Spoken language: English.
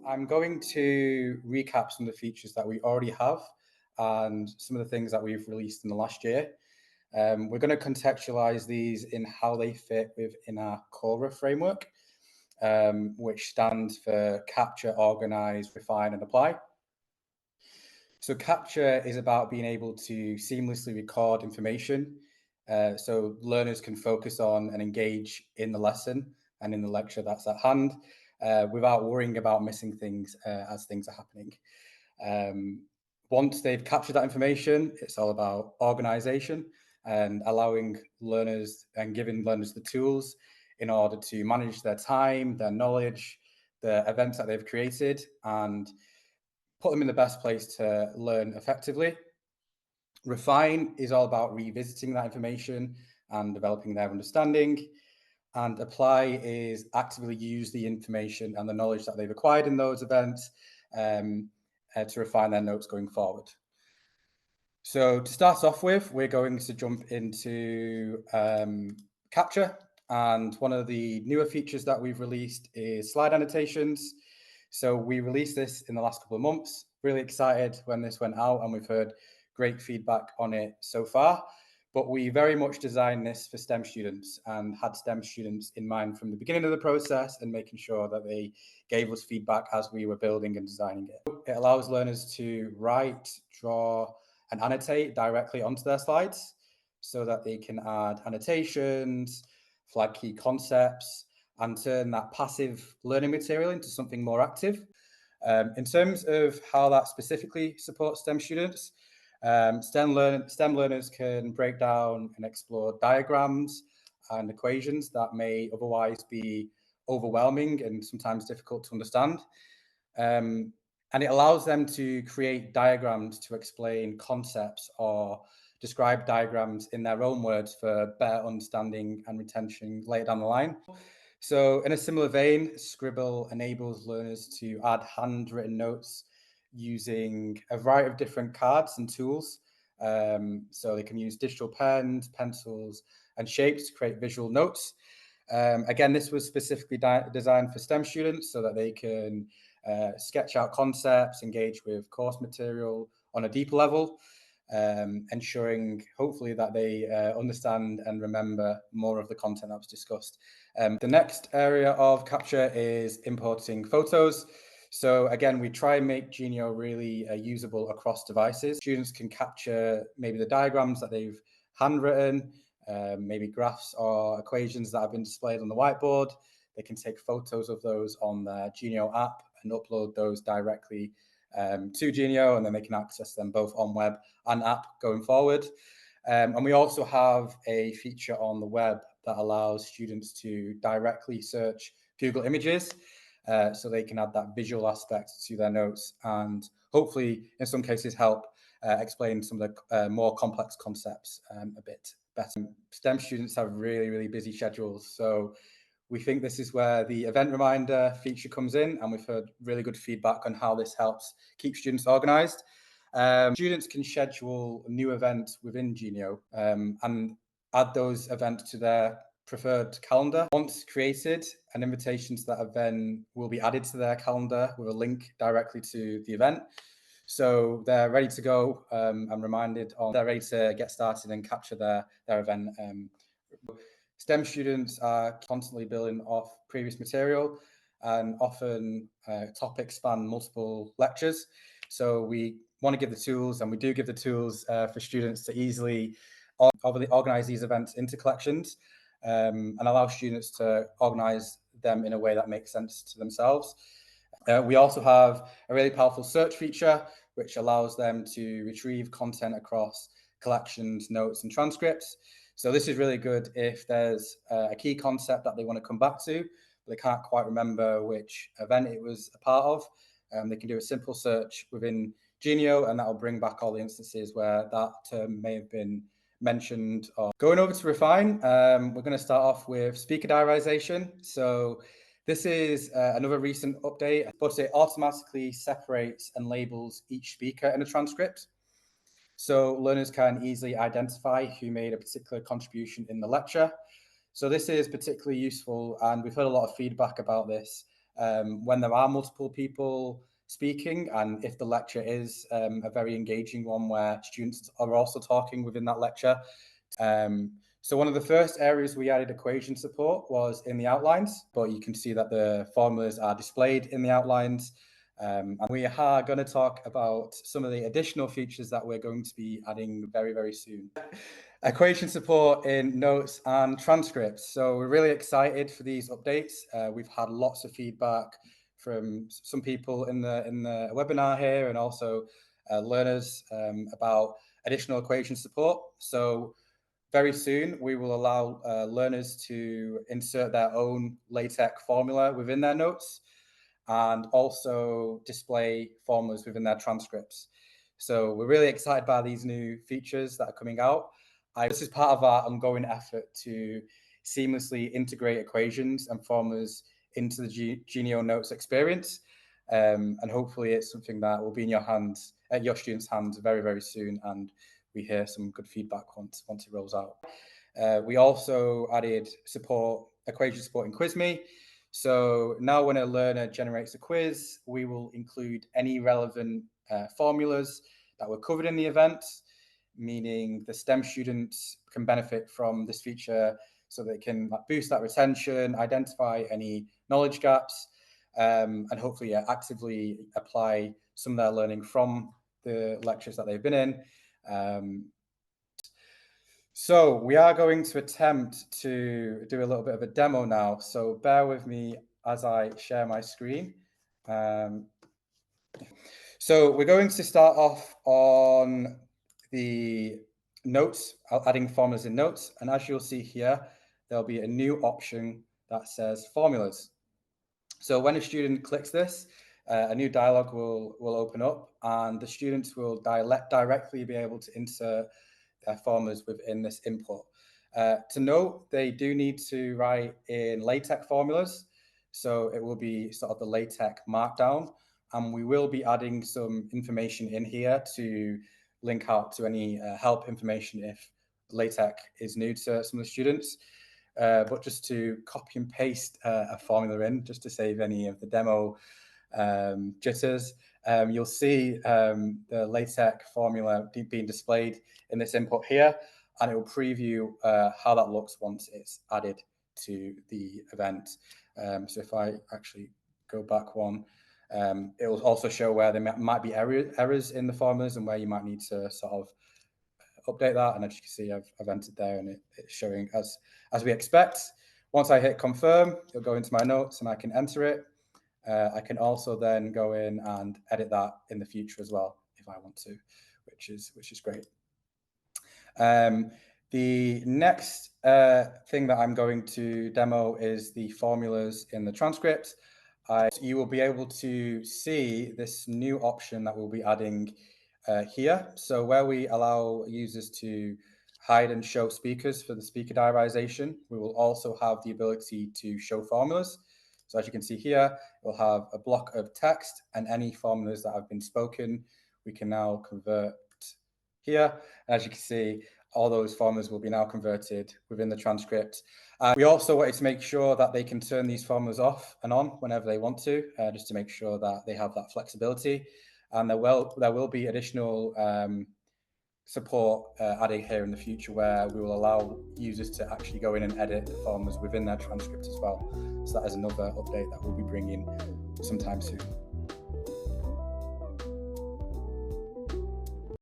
I'm going to recap some of the features that we already have and some of the things that we've released in the last year. We're going to contextualize these in how they fit within our Cora framework, which stands for Capture, Organize, Refine, and Apply. So Capture is about being able to seamlessly record information so learners can focus on and engage in the lesson and in the lecture that's at hand without worrying about missing things as things are happening. Once they've captured that information, it's all about organization and allowing learners and giving learners the tools in order to manage their time, their knowledge, the events that they've created, and put them in the best place to learn effectively. Refine is all about revisiting that information and developing their understanding. And apply is actively use the information and the knowledge that they've acquired in those events to refine their notes going forward. So to start off with, we're going to jump into Capture. And one of the newer features that we've released is slide annotations. So we released this in the last couple of months. Really excited when this went out, and we've heard great feedback on it so far. But we very much designed this for STEM students and had STEM students in mind from the beginning of the process and making sure that they gave us feedback as we were building and designing it. It allows learners to write, draw, and annotate directly onto their slides so that they can add annotations, flag key concepts, and turn that passive learning material into something more active. In terms of how that specifically supports STEM students, STEM learners can break down and explore diagrams and equations that may otherwise be overwhelming and sometimes difficult to understand. And it allows them to create diagrams to explain concepts or describe diagrams in their own words for better understanding and retention later down the line. So in a similar vein, Scribble enables learners to add handwritten notes using a variety of different cards and tools. So they can use digital pens, pencils, and shapes to create visual notes. Again, this was specifically designed for STEM students so that they can sketch out concepts, engage with course material on a deeper level, ensuring hopefully that they understand and remember more of the content that was discussed. The next area of Capture is importing photos. So again, we try and make Genio really usable across devices. Students can capture maybe the diagrams that they've handwritten, maybe graphs or equations that have been displayed on the whiteboard. They can take photos of those on their Genio app and upload those directly to Genio, and then they can access them both on web and app going forward. And we also have a feature on the web that allows students to directly search Google Images, so they can add that visual aspect to their notes and hopefully in some cases help explain some of the more complex concepts a bit better. STEM students have really, really busy schedules, so we think this is where the event reminder feature comes in, and we've heard really good feedback on how this helps keep students organized. Students can schedule new events within Genio and add those events to their preferred calendar. Once created, an invitation to that event will be added to their calendar with a link directly to the event. So they're ready to go and reminded on they're ready to get started and capture their event. STEM students are constantly building off previous material, and often topics span multiple lectures. So we want to give the tools, and we do give the tools for students to easily organize these events into collections and allow students to organize them in a way that makes sense to themselves. We also have a really powerful search feature, which allows them to retrieve content across collections, notes, and transcripts. So this is really good if there's a key concept that they want to come back to, but they can't quite remember which event it was a part of. They can do a simple search within Genio, and that will bring back all the instances where that term may have been mentioned. Going over to Refine, we're going to start off with speaker diarization. So this is another recent update, but it automatically separates and labels each speaker in a transcript. So learners can easily identify who made a particular contribution in the lecture. So this is particularly useful, and we've heard a lot of feedback about this when there are multiple people speaking, and if the lecture is a very engaging one where students are also talking within that lecture. So one of the first areas we added equation support was in the outlines, but you can see that the formulas are displayed in the outlines. And we are going to talk about some of the additional features that we're going to be adding very, very soon. Equation support in notes and transcripts. So we're really excited for these updates. We've had lots of feedback from some people in the webinar here, and also learners about additional equation support. So very soon, we will allow learners to insert their own LaTeX formula within their notes, and also display formulas within their transcripts. So we're really excited by these new features that are coming out. This is part of our ongoing effort to seamlessly integrate equations and formulas into the Genio Notes experience. And hopefully it's something that will be in your hands, at your students' hands very, very soon. And we hear some good feedback once it rolls out. We also added equation support in QuizMe. So now when a learner generates a quiz, we will include any relevant formulas that were covered in the event, meaning the STEM students can benefit from this feature so they can boost that retention, identify any knowledge gaps, and hopefully actively apply some of their learning from the lectures that they've been in. So we are going to attempt to do a little bit of a demo now. So bear with me as I share my screen. So we're going to start off on the notes, adding formulas in notes. And as you'll see here, there'll be a new option that says formulas. So when a student clicks this, a new dialog will open up, and the students will directly be able to insert their formulas within this input. To note, they do need to write in LaTeX formulas. So it will be sort of the LaTeX markdown. And we will be adding some information in here to link out to any help information if LaTeX is new to some of the students. But just to copy and paste a formula in, just to save any of the demo jitters, you'll see the LaTeX formula being displayed in this input here, and it will preview how that looks once it's added to the event. So if I actually go back one, it will also show where there might be errors in the formulas and where you might need to sort of update that. And as you can see, I've entered there, and it's showing as we expect. Once I hit confirm, it'll go into my notes and I can enter it. I can also then go in and edit that in the future as well if I want to, which is great. The next thing that I'm going to demo is the formulas in the transcript. You will be able to see this new option that we'll be adding here. So where we allow users to hide and show speakers for the speaker diarization, we will also have the ability to show formulas. So as you can see here, we'll have a block of text, and any formulas that have been spoken, we can now convert here. As you can see, all those formulas will be now converted within the transcript. We also wanted to make sure that they can turn these formulas off and on whenever they want to, just to make sure that they have that flexibility. And there will be additional support added here in the future, where we will allow users to actually go in and edit the formulas within their transcript as well. So that is another update that we'll be bringing sometime soon.